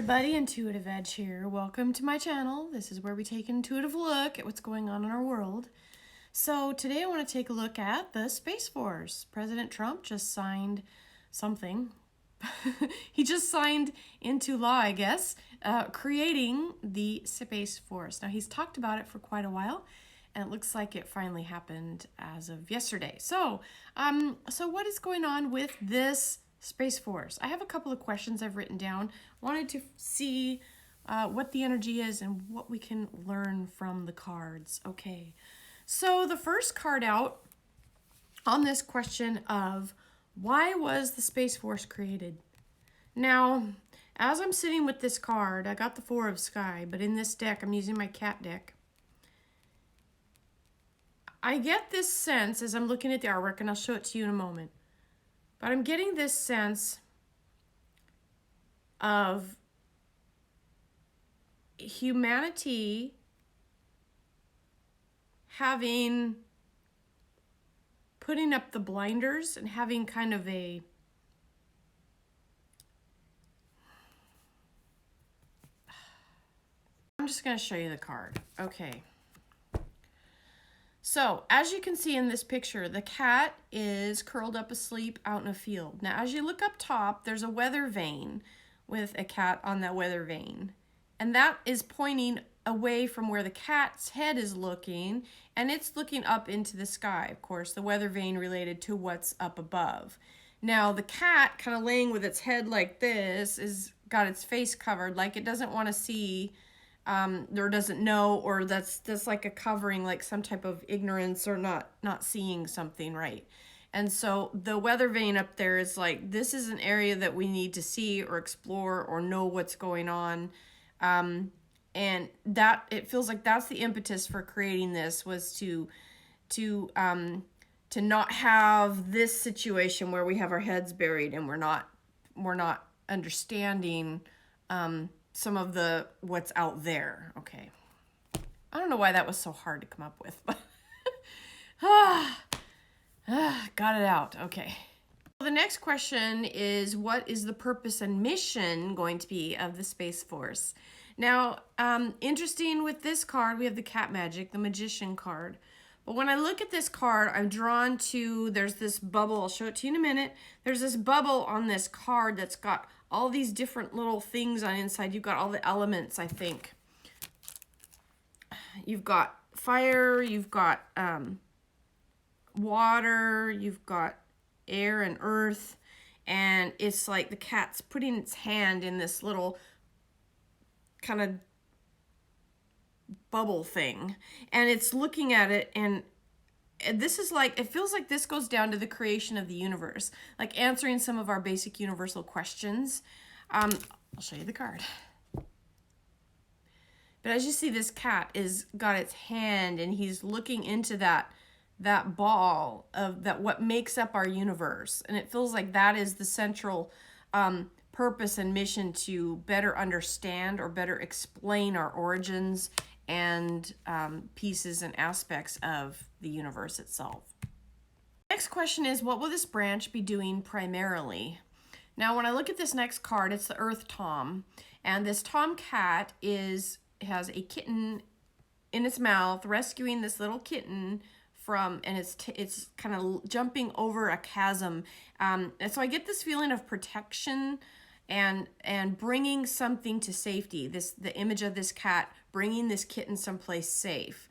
everybody, Intuitive Edge here. Welcome to my channel. This is where we take an intuitive look at what's going on in our world. So today I want to take a look at the Space Force. President Trump just signed something. He just signed into law, I guess, creating the Space Force. Now he's talked about it for quite a while, and it looks like it finally happened as of yesterday. So what is going on with this Space Force? I have a couple of questions I've written down. Wanted to see what the energy is and what we can learn from the cards. Okay, so the first card out on this question of why was the Space Force created? Now, as I'm sitting with this card, I got the Four of Sky, but in this deck, I'm using my cat deck. I get this sense as I'm looking at the artwork, and I'll show it to you in a moment. But I'm getting this sense of humanity putting up the blinders and having kind of a I'm just going to show you the card. Okay. So, as you can see in this picture, the cat is curled up asleep out in a field. Now, as you look up top, there's a weather vane with a cat on that weather vane. And that is pointing away from where the cat's head is looking, and it's looking up into the sky. Of course, the weather vane related to what's up above. Now, the cat, kind of laying with its head like this, is got its face covered, like it doesn't want to see or doesn't know, or that's like a covering, like some type of ignorance or not seeing something right. And so the weather vane up there is like, this is an area that we need to see or explore or know what's going on. And that, it feels like that's the impetus for creating this, was to not have this situation where we have our heads buried and we're not understanding some of the what's out there. Okay, I don't know why that was so hard to come up with, but got it out. Okay, the next question is, what is the purpose and mission going to be of the Space Force? Now, interesting with this card, we have the cat magic, the magician card. But when I look at this card, I'm drawn to, there's this bubble, I'll show it to you in a minute. There's this bubble on this card that's got all these different little things on the inside. You've got all the elements, I think. You've got fire, you've got water, you've got air and earth, and it's like the cat's putting its hand in this little kind of bubble thing, and it's looking at it, and this is like, it feels like this goes down to the creation of the universe, like answering some of our basic universal questions. I'll show you the card. But as you see, this cat is got its hand, and he's looking into that ball of that, what makes up our universe, and it feels like that is the central purpose and mission, to better understand or better explain our origins and pieces and aspects of the universe itself. Next question is, what will this branch be doing primarily? Now, when I look at this next card, it's the Earth Tom, and this Tom cat has a kitten in its mouth, rescuing this little kitten from, and it's kind of jumping over a chasm, and so I get this feeling of protection and bringing something to safety. The image of this cat bringing this kitten someplace safe.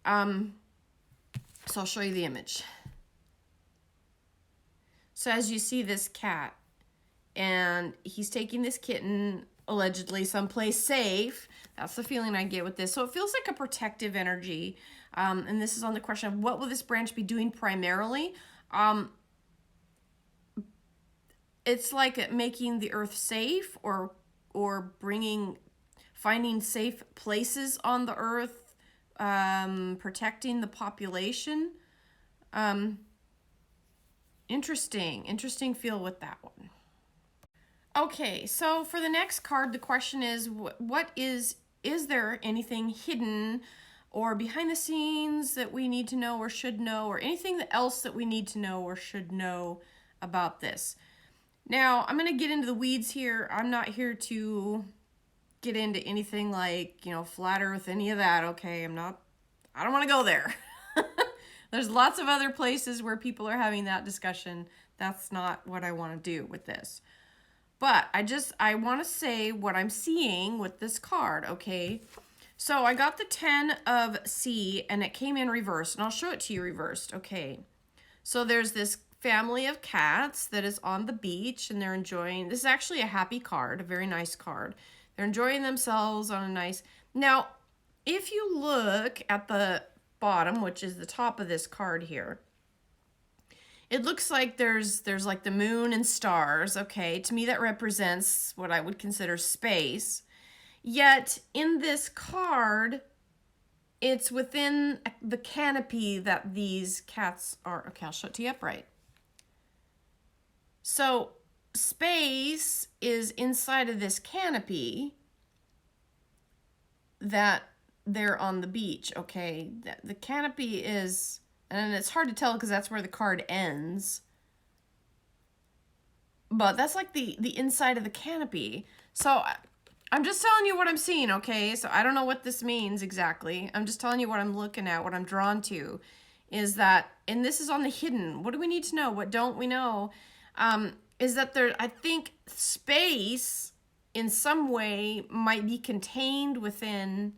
So I'll show you the image. So as you see this cat, and he's taking this kitten allegedly someplace safe. That's the feeling I get with this. So it feels like a protective energy. And this is on the question of, what will this branch be doing primarily? It's like making the earth safe, or finding safe places on the earth, protecting the population. Interesting feel with that one. Okay, so for the next card, the question is, is there anything hidden or behind the scenes that we need to know or should know, or anything else that we need to know or should know about this? Now, I'm going to get into the weeds here. I'm not here to get into anything like, flat earth, any of that, okay? I don't want to go there. There's lots of other places where people are having that discussion. That's not what I want to do with this. But I want to say what I'm seeing with this card, okay? So I got the 10 of C and it came in reversed, and I'll show it to you reversed, okay? So there's this family of cats that is on the beach and they're enjoying, this is actually a happy card, a very nice card. They're enjoying themselves on a nice, now, if you look at the bottom, which is the top of this card here, it looks like there's like the moon and stars, okay? To me, that represents what I would consider space. Yet, in this card, it's within the canopy that these cats are. Okay, I'll show it to you upright. So, space is inside of this canopy that they're on the beach, okay? The canopy is, and it's hard to tell because that's where the card ends, but that's like the inside of the canopy. So I'm just telling you what I'm seeing, okay? So I don't know what this means exactly. I'm just telling you what I'm looking at, what I'm drawn to, is that, and this is on the hidden. What do we need to know? What don't we know? Is that there, I think space in some way might be contained within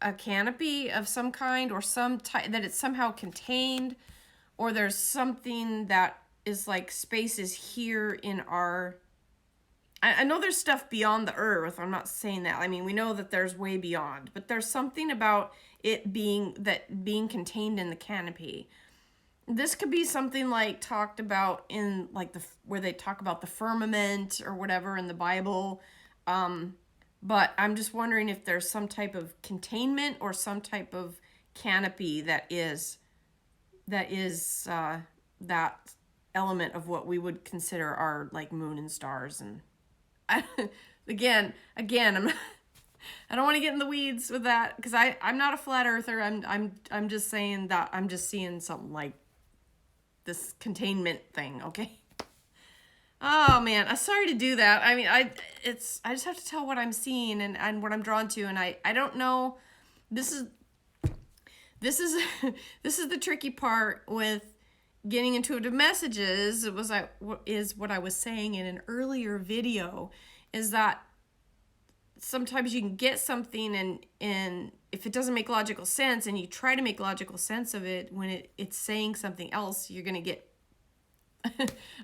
a canopy of some kind, or some type, that it's somehow contained, or there's something that is like space is here in our, I know there's stuff beyond the earth. I'm not saying that. I mean, we know that there's way beyond, but there's something about it being contained in the canopy. This could be something like talked about in like where they talk about the firmament or whatever in the Bible. But I'm just wondering if there's some type of containment or some type of canopy that is that element of what we would consider our like moon and stars. And again, I don't want to get in the weeds with that because I'm not a flat earther. I'm just saying that I'm just seeing something like this containment thing, okay? Oh man, I'm sorry to do that. I mean, I just have to tell what I'm seeing and what I'm drawn to, and I don't know. This is this is the tricky part with getting intuitive messages. Is what I was saying in an earlier video, is that sometimes you can get something and if it doesn't make logical sense and you try to make logical sense of it when it's saying something else, you're going to get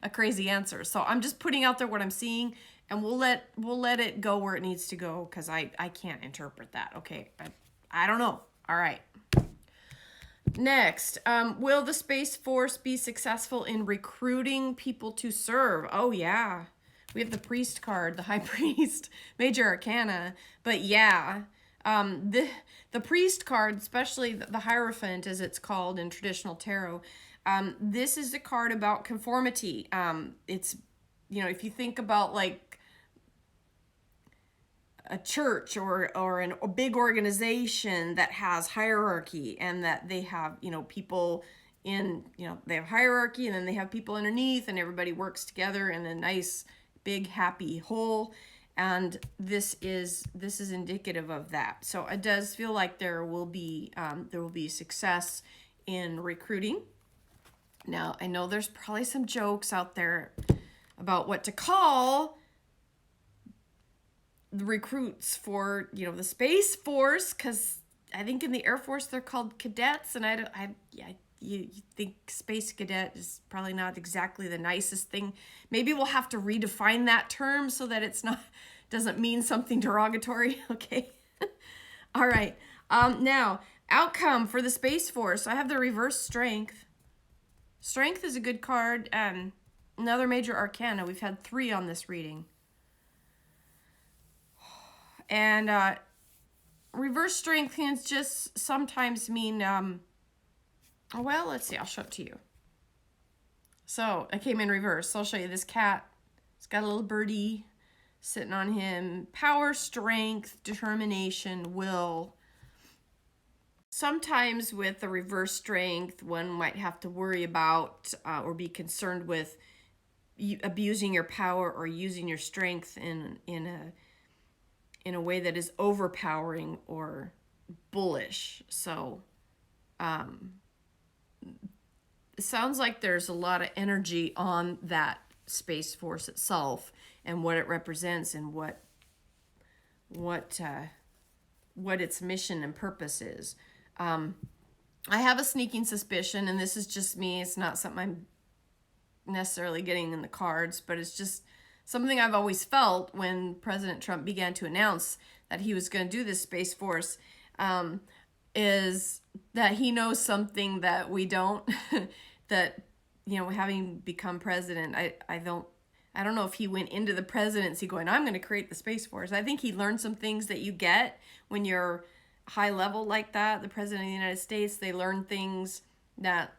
a crazy answer. So I'm just putting out there what I'm seeing, and we'll let it go where it needs to go because I can't interpret that. Okay, I don't know. All right. Next, will the Space Force be successful in recruiting people to serve? Oh yeah, we have the priest card, the high priest, major arcana. But yeah, the priest card, especially the Hierophant as it's called in traditional tarot, this is the card about conformity. It's, if you think about like a church or a big organization that has hierarchy, and that they have, people in, they have hierarchy, and then they have people underneath, and everybody works together in a nice, big, happy whole. And this is indicative of that. So it does feel like there will be success in recruiting. Now, I know there's probably some jokes out there about what to call the recruits for, the Space Force, because I think in the Air Force they're called cadets, and you think space cadet is probably not exactly the nicest thing. Maybe we'll have to redefine that term so that doesn't mean something derogatory. Okay. All right. Now, outcome for the Space Force. I have the reverse strength. Strength is a good card. Another major arcana. We've had 3 on this reading. And reverse strength can just sometimes mean, well, let's see, I'll show it to you. So I came in reverse. So I'll show you this cat. It's got a little birdie sitting on him. Power, strength, determination, will. Sometimes with the reverse strength, one might have to worry about or be concerned with abusing your power or using your strength in in a way that is overpowering or bullish. So it sounds like there's a lot of energy on that Space Force itself and what it represents and what its mission and purpose is. I have a sneaking suspicion, and this is just me, it's not something I'm necessarily getting in the cards, but it's just something I've always felt when President Trump began to announce that he was going to do this Space Force, is that he knows something that we don't, that, having become president, I don't know if he went into the presidency going, I'm going to create the Space Force. I think he learned some things that you get when you're high level like that. The president of the United States, they learn things that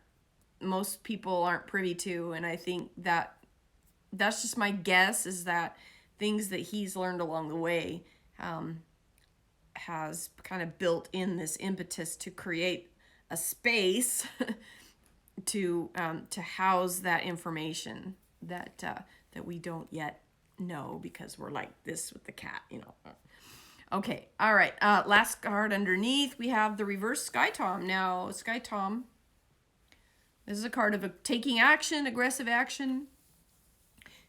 most people aren't privy to. And I think that's just my guess, is that things that he's learned along the way has kind of built in this impetus to create a space to house that information that we don't yet know, because we're like this with the cat, Okay, all right. Last card underneath, we have the reverse Sky Tom. Now, Sky Tom, this is a card of taking action, aggressive action.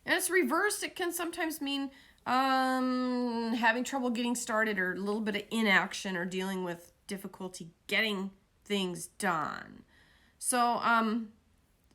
And it's reversed. It can sometimes mean having trouble getting started, or a little bit of inaction, or dealing with difficulty getting things done. So,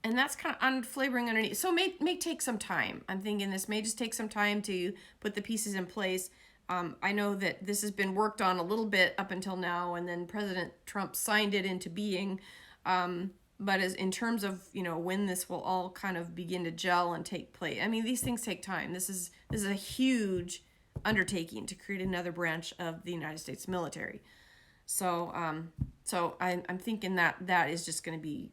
and that's kind of unflavoring underneath. So may take some time. I'm thinking this may just take some time to put the pieces in place. I know that this has been worked on a little bit up until now, and then President Trump signed it into being. But as in terms of, when this will all kind of begin to gel and take place, I mean, these things take time. This is a huge undertaking to create another branch of the United States military. So I'm thinking that is just going to be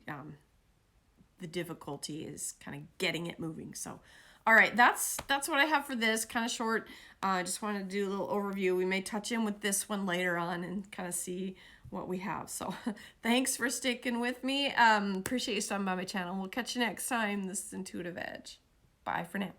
the difficulty is kind of getting it moving. So, all right, that's what I have for this, kind of short. I just wanted to do a little overview. We may touch in with this one later on and kind of see what we have. So thanks for sticking with me. Appreciate you stopping by my channel. We'll catch you next time. This is Intuitive Edge. Bye for now.